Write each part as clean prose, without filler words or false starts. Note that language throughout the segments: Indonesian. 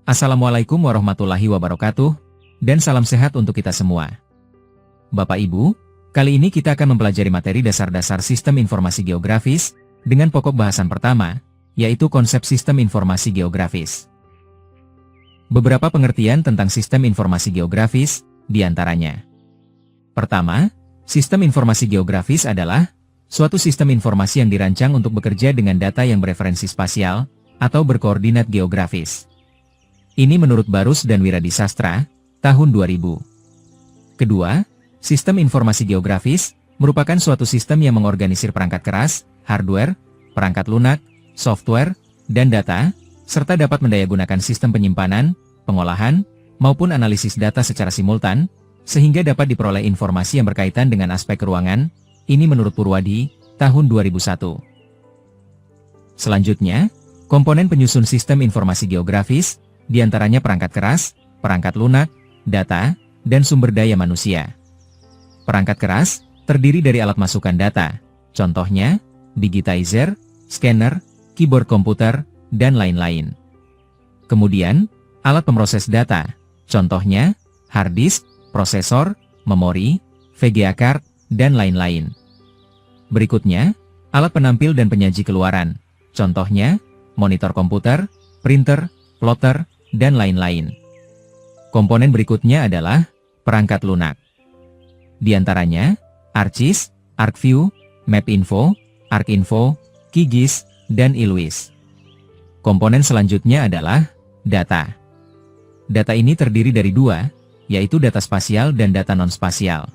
Assalamualaikum warahmatullahi wabarakatuh, dan salam sehat untuk kita semua. Bapak Ibu, kali ini kita akan mempelajari materi dasar-dasar sistem informasi geografis, dengan pokok bahasan pertama, yaitu konsep sistem informasi geografis. Beberapa pengertian tentang sistem informasi geografis, diantaranya. Pertama, sistem informasi geografis adalah suatu sistem informasi yang dirancang untuk bekerja dengan data yang bereferensi spasial, atau berkoordinat geografis. Ini menurut Barus dan Wiradisastra, tahun 2000. Kedua, sistem informasi geografis merupakan suatu sistem yang mengorganisir perangkat keras, hardware, perangkat lunak, software, dan data, serta dapat mendayagunakan sistem penyimpanan, pengolahan, maupun analisis data secara simultan, sehingga dapat diperoleh informasi yang berkaitan dengan aspek ruangan. Ini menurut Purwadi, tahun 2001. Selanjutnya, komponen penyusun sistem informasi geografis, diantaranya perangkat keras, perangkat lunak, data, dan sumber daya manusia. Perangkat keras terdiri dari alat masukan data, contohnya digitizer, scanner, keyboard komputer, dan lain-lain. Kemudian, alat pemroses data, contohnya hard disk, prosesor, memori, VGA card, dan lain-lain. Berikutnya, alat penampil dan penyaji keluaran, contohnya monitor komputer, printer, plotter, dan lain-lain. Komponen berikutnya adalah perangkat lunak. Di antaranya, ArcGIS, ArcView, MapInfo, ArcInfo, QGIS, dan ILWIS. Komponen selanjutnya adalah data. Data ini terdiri dari dua, yaitu data spasial dan data non-spasial.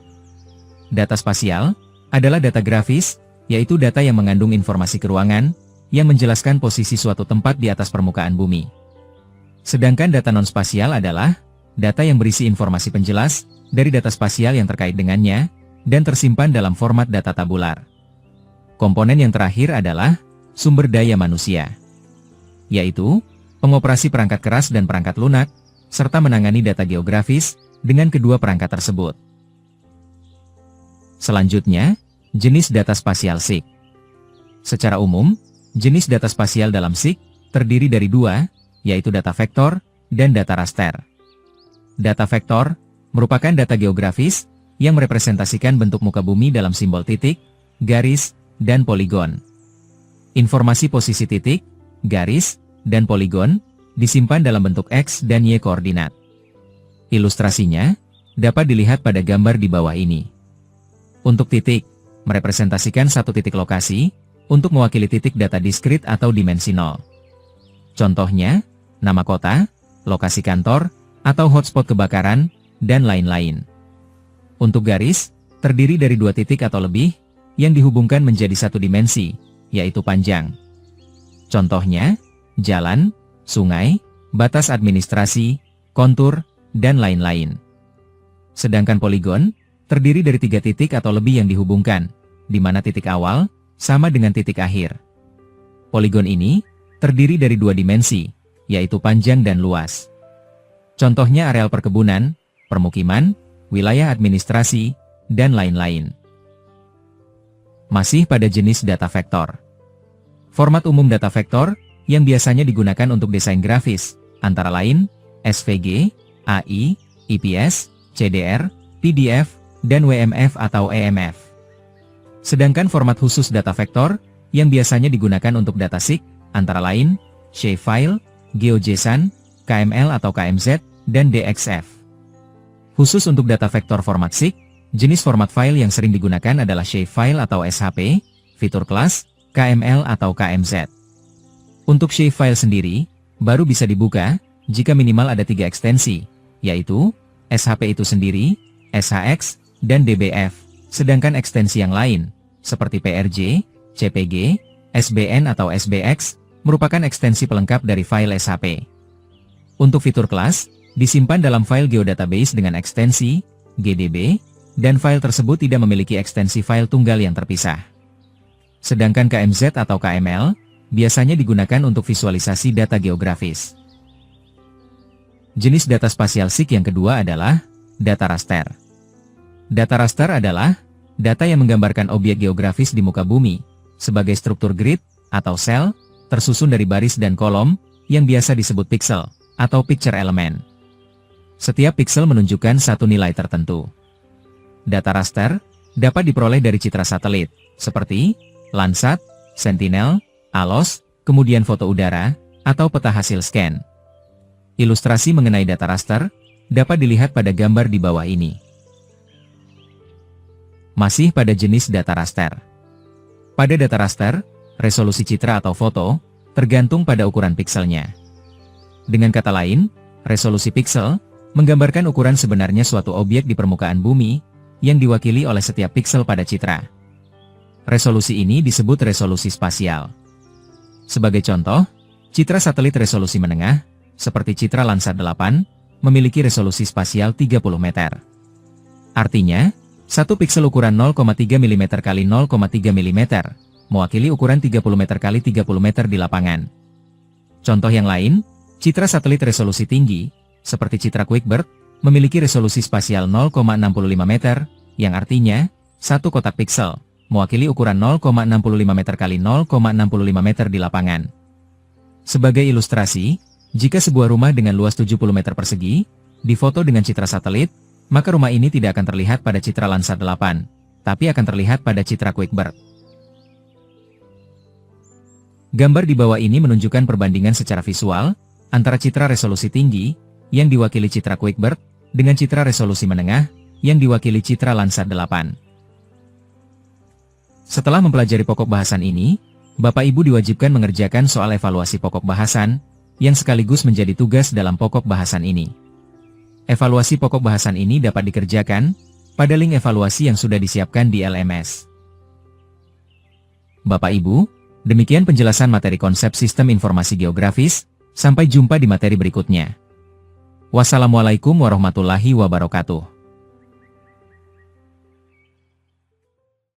Data spasial adalah data grafis, yaitu data yang mengandung informasi keruangan, yang menjelaskan posisi suatu tempat di atas permukaan bumi. Sedangkan data non-spasial adalah data yang berisi informasi penjelas dari data spasial yang terkait dengannya, dan tersimpan dalam format data tabular. Komponen yang terakhir adalah sumber daya manusia, yaitu pengoperasi perangkat keras dan perangkat lunak, serta menangani data geografis dengan kedua perangkat tersebut. Selanjutnya, jenis data spasial SIG. Secara umum, jenis data spasial dalam SIG terdiri dari dua, yaitu data vektor dan data raster. Data vektor merupakan data geografis yang merepresentasikan bentuk muka bumi dalam simbol titik, garis, dan poligon. Informasi posisi titik, garis, dan poligon disimpan dalam bentuk X dan Y koordinat. Ilustrasinya dapat dilihat pada gambar di bawah ini. Untuk titik, merepresentasikan satu titik lokasi untuk mewakili titik data diskrit atau dimensi 0. Contohnya, nama kota, lokasi kantor, atau hotspot kebakaran, dan lain-lain. Untuk garis, terdiri dari dua titik atau lebih, yang dihubungkan menjadi satu dimensi, yaitu panjang. Contohnya, jalan, sungai, batas administrasi, kontur, dan lain-lain. Sedangkan poligon, terdiri dari tiga titik atau lebih yang dihubungkan, di mana titik awal sama dengan titik akhir. Poligon ini terdiri dari dua dimensi, yaitu panjang dan luas. Contohnya areal perkebunan, permukiman, wilayah administrasi, dan lain-lain. Masih pada jenis data vektor. Format umum data vektor yang biasanya digunakan untuk desain grafis, antara lain SVG, AI, IPS, CDR, PDF, dan WMF atau EMF. Sedangkan format khusus data vektor yang biasanya digunakan untuk data SIG, antara lain Shapefile, GeoJSON, KML atau KMZ, dan DXF. Khusus untuk data vektor format SIG, jenis format file yang sering digunakan adalah Shapefile atau SHP, fitur kelas, KML atau KMZ. Untuk Shapefile sendiri, baru bisa dibuka jika minimal ada 3 ekstensi, yaitu SHP itu sendiri, SHX, dan DBF, sedangkan ekstensi yang lain, seperti PRJ, CPG, SBN atau SBX, merupakan ekstensi pelengkap dari file SHP. Untuk fitur kelas, disimpan dalam file geodatabase dengan ekstensi GDB, dan file tersebut tidak memiliki ekstensi file tunggal yang terpisah. Sedangkan KMZ atau KML, biasanya digunakan untuk visualisasi data geografis. Jenis data spasial SIG yang kedua adalah data raster. Data raster adalah data yang menggambarkan objek geografis di muka bumi, sebagai struktur grid atau sel, tersusun dari baris dan kolom, yang biasa disebut piksel, atau picture element. Setiap piksel menunjukkan satu nilai tertentu. Data raster dapat diperoleh dari citra satelit, seperti Landsat, Sentinel, ALOS, kemudian foto udara, atau peta hasil scan. Ilustrasi mengenai data raster dapat dilihat pada gambar di bawah ini. Masih pada jenis data raster. Pada data raster, resolusi citra atau foto tergantung pada ukuran pikselnya. Dengan kata lain, resolusi piksel menggambarkan ukuran sebenarnya suatu objek di permukaan bumi yang diwakili oleh setiap piksel pada citra. Resolusi ini disebut resolusi spasial. Sebagai contoh, citra satelit resolusi menengah, seperti citra Landsat 8, memiliki resolusi spasial 30 meter. Artinya, satu piksel ukuran 0,3 mm x 0,3 mm, mewakili ukuran 30 meter x 30 meter di lapangan. Contoh yang lain, citra satelit resolusi tinggi, seperti citra Kuiperbird, memiliki resolusi spasial 0,65 meter, yang artinya, satu kotak piksel, mewakili ukuran 0,65 meter x 0,65 meter di lapangan. Sebagai ilustrasi, jika sebuah rumah dengan luas 70 meter persegi, difoto dengan citra satelit, maka rumah ini tidak akan terlihat pada citra Landsat 8, tapi akan terlihat pada citra Kuiperbird. Gambar di bawah ini menunjukkan perbandingan secara visual antara citra resolusi tinggi, yang diwakili citra Kuiperbird, dengan citra resolusi menengah, yang diwakili citra Landsat 8. Setelah mempelajari pokok bahasan ini, Bapak Ibu diwajibkan mengerjakan soal evaluasi pokok bahasan, yang sekaligus menjadi tugas dalam pokok bahasan ini. Evaluasi pokok bahasan ini dapat dikerjakan pada link evaluasi yang sudah disiapkan di LMS. Bapak Ibu, demikian penjelasan materi konsep sistem informasi geografis. Sampai jumpa di materi berikutnya. Wassalamualaikum warahmatullahi wabarakatuh.